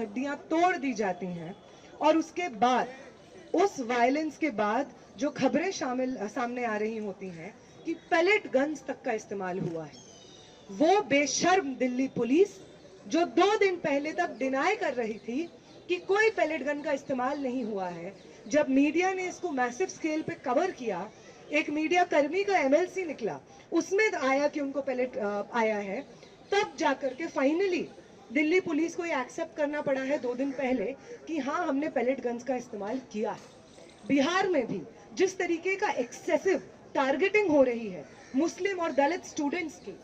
हड्डियां तोड़ दी जाती हैं और उसके बाद उस वायलेंस के बाद जो खबरें सामने आ रही होती हैं कि पैलेट गन्स तक का इस्तेमाल हुआ है, वो बेशर्म दिल्ली पुलिस जो 2 दिन पहले तक डिनाई कर रही थी कि कोई पैलेट गन का इस्तेमाल नहीं हुआ है, जब मीडिया ने इसको मैसिव स्केल पे कवर किया, एक मीडिया कर्मी का एमएलसी निकला, उसमें आया कि उनको पैलेट आया है, तब जाकर के फाइनली दिल्ली पुलिस को ये एक्सेप्ट करना पड़ा है 2 दिन पहले कि हाँ हमने पैलेट गन्स का इस्तेमाल किया है। बिहार में भी जिस तरीके का एक्सेसिव टारगेटिंग हो रही है मुस्लिम और दलित स्टूडेंट्स की,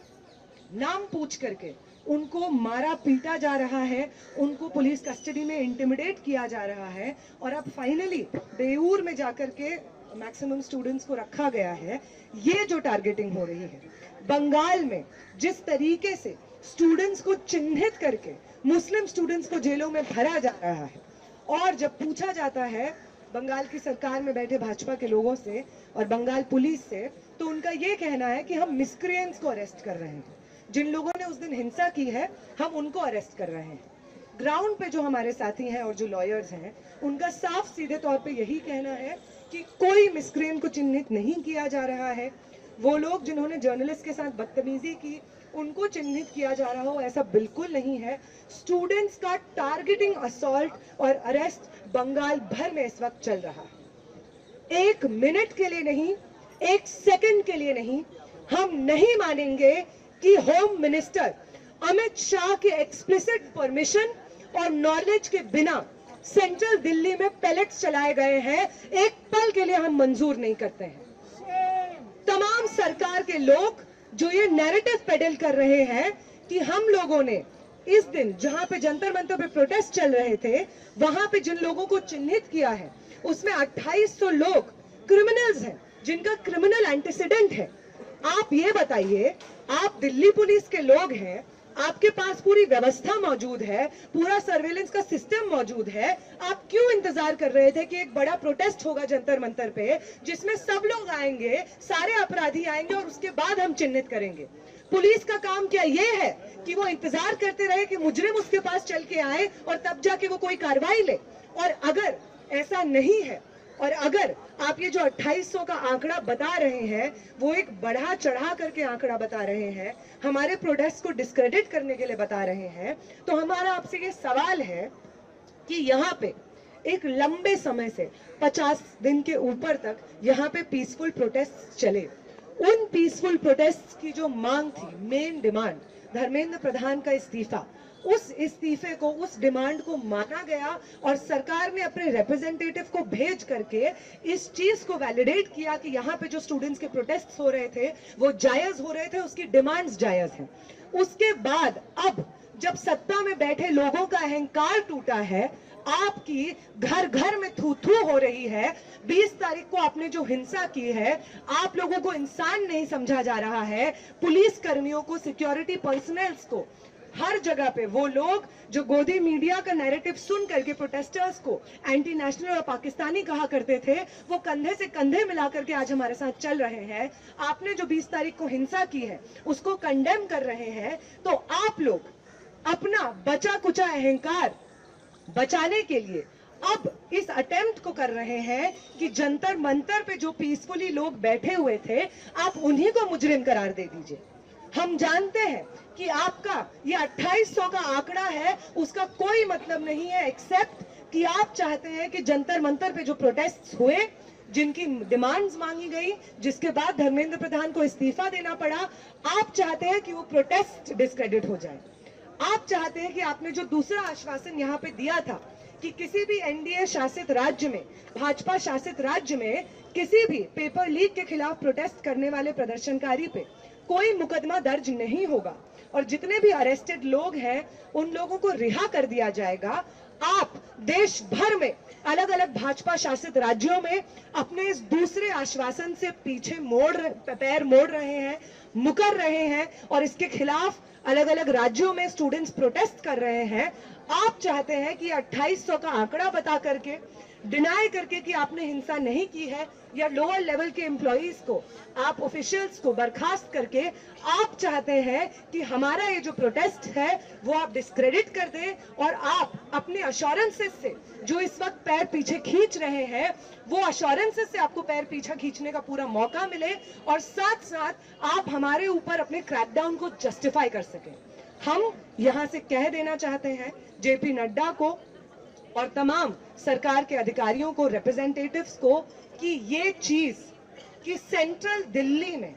नाम पूछ करके उनको मारा पीटा जा रहा है, उनको पुलिस कस्टडी में इंटिमिडेट किया जा रहा है और अब फाइनली बेऊर में जाकर के मैक्सिमम स्टूडेंट्स को रखा गया है। ये जो टारगेटिंग हो रही है बंगाल में, जिस तरीके से स्टूडेंट्स को चिन्हित करके मुस्लिम स्टूडेंट्स को जेलों में भरा जा रहा है, और जब पूछा जाता है बंगाल की सरकार में बैठे भाजपा के लोगों से और बंगाल पुलिस से, तो उनका ये कहना है कि हम मिसक्रिएंट्स को अरेस्ट कर रहे हैं, जिन लोगों ने उस दिन हिंसा की है हम उनको अरेस्ट कर रहे हैं। ग्राउंड पे जो हमारे साथी हैं और जो लॉयर्स हैं, उनका साफ सीधे तौर पे यही कहना है कि कोई मिसक्रिएंट को चिन्हित नहीं किया जा रहा है। वो लोग जिन्होंने जर्नलिस्ट के साथ बदतमीजी की उनको चिन्हित किया जा रहा हो, ऐसा बिल्कुल नहीं है। स्टूडेंट्स का टारगेटिंग असॉल्ट और अरेस्ट बंगाल भर में इस वक्त चल रहा है। 1 मिनट के लिए नहीं, 1 सेकंड के लिए नहीं, हम नहीं मानेंगे कि होम मिनिस्टर अमित शाह के एक्सप्लिसिट परमिशन और नॉलेज के बिना सेंट्रल दिल्ली में पैलेट्स चलाए गए हैं, एक पल के लिए हम मंजूर नहीं करते हैं। तमाम सरकार के लोग जो ये नैरेटिव पेडल कर रहे हैं कि हम लोगों ने इस दिन जहां पे जंतर मंतर पे प्रोटेस्ट चल रहे थे, वहां पे जिन लोगों को चिन्हित किया है उसमें 2800 लोग क्रिमिनल्स हैं, जिनका क्रिमिनल एंटीसीडेंट है। आप ये बताइए, आप दिल्ली पुलिस के लोग हैं, आपके पास पूरी व्यवस्था मौजूद है, पूरा सर्वेलेंस का सिस्टम मौजूद है, आप क्यों इंतजार कर रहे थे कि एक बड़ा प्रोटेस्ट होगा जंतर मंतर पे जिसमें सब लोग आएंगे, सारे अपराधी आएंगे और उसके बाद हम चिन्हित करेंगे? पुलिस का काम क्या ये है कि वो इंतजार करते रहे कि मुजरिम उसके पास चल के आए और तब जाके वो कोई कार्रवाई ले? और अगर ऐसा नहीं है और अगर आप ये जो 2800 का आंकड़ा बता रहे हैं वो एक बढ़ा चढ़ा करके आंकड़ा बता रहे हैं, हमारे प्रोटेस्ट को डिस्क्रेडिट करने के लिए बता रहे हैं, तो हमारा आपसे ये सवाल है कि यहाँ पे एक लंबे समय से 50 दिन के ऊपर तक यहाँ पे पीसफुल प्रोटेस्ट चले, उन पीसफुल प्रोटेस्ट की जो मांग थी, मेन डिमांड धर्मेंद्र प्रधान का इस्तीफा, उस इस्तीफे को, उस डिमांड को माना गया और सरकार ने अपने रिप्रेजेंटेटिव को भेज करके इस चीज को वैलिडेट किया कि यहाँ पे जो स्टूडेंट्स के प्रोटेस्ट हो रहे थे वो जायज हो रहे थे, उसकी डिमांड्स जायज हैं। उसके बाद अब जब सत्ता में बैठे लोगों का अहंकार टूटा है, आपकी घर घर में थू थू हो रही है, 20 तारीख को आपने जो हिंसा की है, आप लोगों को इंसान नहीं समझा जा रहा है, पुलिस कर्मियों को, सिक्योरिटी पर्सनल्स को, हर जगह पे वो लोग जो गोदी मीडिया का नैरेटिव सुन करके प्रोटेस्टर्स को एंटी नेशनल और पाकिस्तानी कहा करते थे, वो कंधे से कंधे मिला करके आज हमारे साथ चल रहे हैं। आपने जो 20 तारीख को हिंसा की है उसको कंडेम कर रहे हैं, तो आप लोग अपना बचा कुचा अहंकार बचाने के लिए अब इस अटेम्प्ट को कर रहे हैं कि जंतर मंतर पे जो पीसफुली लोग बैठे हुए थे आप उन्हीं को मुजरिम करार दे दीजिए। हम जानते हैं कि आपका ये 2800 का आंकड़ा है, उसका कोई मतलब नहीं है एक्सेप्ट कि आप चाहते हैं कि जंतर मंतर पे जो प्रोटेस्ट हुए, जिनकी डिमांड्स मांगी गई, जिसके बाद धर्मेंद्र प्रधान को इस्तीफा देना पड़ा, आप चाहते हैं कि वो प्रोटेस्ट डिस्क्रेडिट हो जाए। आप चाहते हैं कि आपने जो दूसरा आश्वासन यहाँ पे दिया था कि किसी भी एनडीए शासित राज्य में, भाजपा शासित राज्य में किसी भी पेपर लीक के खिलाफ प्रोटेस्ट करने वाले प्रदर्शनकारी पे कोई मुकदमा दर्ज नहीं होगा और जितने भी अरेस्टेड लोग हैं उन लोगों को रिहा कर दिया जाएगा। आप देश भर में अलग अलग भाजपा शासित राज्यों में अपने इस दूसरे आश्वासन से पीछे पैर मोड़ रहे हैं, मुकर रहे हैं और इसके खिलाफ अलग अलग राज्यों में स्टूडेंट्स प्रोटेस्ट कर रहे हैं। आप चाहते हैं कि 2800 का आंकड़ा बता करके डिनाई करके कि आपने हिंसा नहीं की है, या लोअर लेवल के एम्प्लॉइज को, आप ऑफिशियल्स को बर्खास्त करके आप चाहते हैं कि हमारा ये जो प्रोटेस्ट है वो आप डिस्क्रेडिट कर दें और आप अपने अश्योरेंसेस से जो इस वक्त पैर पीछे खींच रहे हैं, वो अश्योरेंसेस से आपको पैर पीछे खींचने का पूरा मौका मिले और साथ साथ आप हमारे ऊपर अपने क्रैकडाउन को जस्टिफाई कर सकें। हम यहां से कह देना चाहते हैं जेपी नड्डा को और तमाम सरकार के अधिकारियों को, रिप्रेजेंटेटिव्स को, कि ये चीज कि सेंट्रल दिल्ली में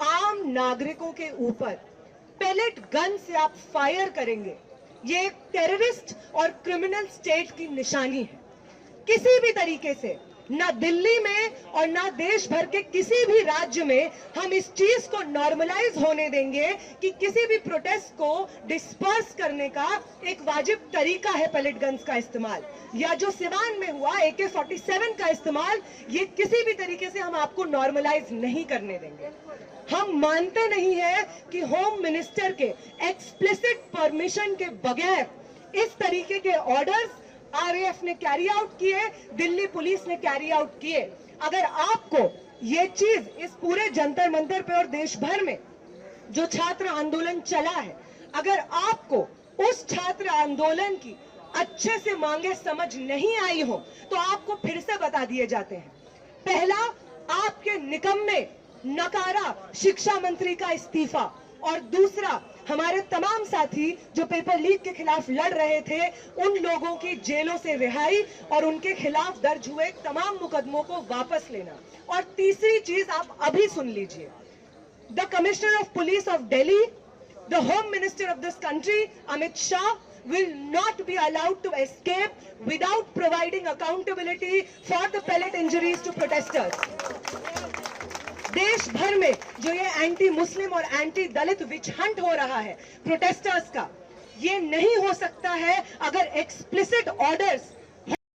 आम नागरिकों के ऊपर पेलेट गन से आप फायर करेंगे, ये एक टेररिस्ट और क्रिमिनल स्टेट की निशानी है। किसी भी तरीके से ना दिल्ली में और ना देश भर के किसी भी राज्य में हम इस चीज को नॉर्मलाइज होने देंगे कि किसी भी प्रोटेस्ट को डिस्पर्स करने का एक वाजिब तरीका है पेलेट गन्स का इस्तेमाल, या जो सिवान में हुआ AK-47 का इस्तेमाल, ये किसी भी तरीके से हम आपको नॉर्मलाइज नहीं करने देंगे। हम मानते नहीं है कि होम मिनिस्टर के एक्सप्लिसिट परमिशन के बगैर इस तरीके के ऑर्डर्स RAF ने कैरी आउट किए, दिल्ली पुलिस ने कैरी आउट किए। अगर आपको ये चीज इस पूरे जंतर मंतर पे और देश भर में जो छात्र आंदोलन चला है, अगर आपको उस छात्र आंदोलन की अच्छे से मांगे समझ नहीं आई हो, तो आपको फिर से बता दिए जाते हैं। पहला, आपके निकम्मे नकारा शिक्षा मंत्री का इस्तीफा, और दूसरा, हमारे तमाम साथी जो पेपर लीक के खिलाफ लड़ रहे थे, उन लोगों की जेलों से रिहाई और उनके खिलाफ दर्ज हुए तमाम मुकदमों को वापस लेना। और तीसरी चीज आप अभी सुन लीजिए, the commissioner of police of Delhi, the home minister of this country, Amit Shah, will not be allowed to escape without providing accountability for the pellet injuries to protesters. देश भर में जो ये एंटी मुस्लिम और एंटी दलित विच हंट हो रहा है protesters का, ये नहीं हो सकता है अगर एक्सप्लिसिट ऑर्डर्स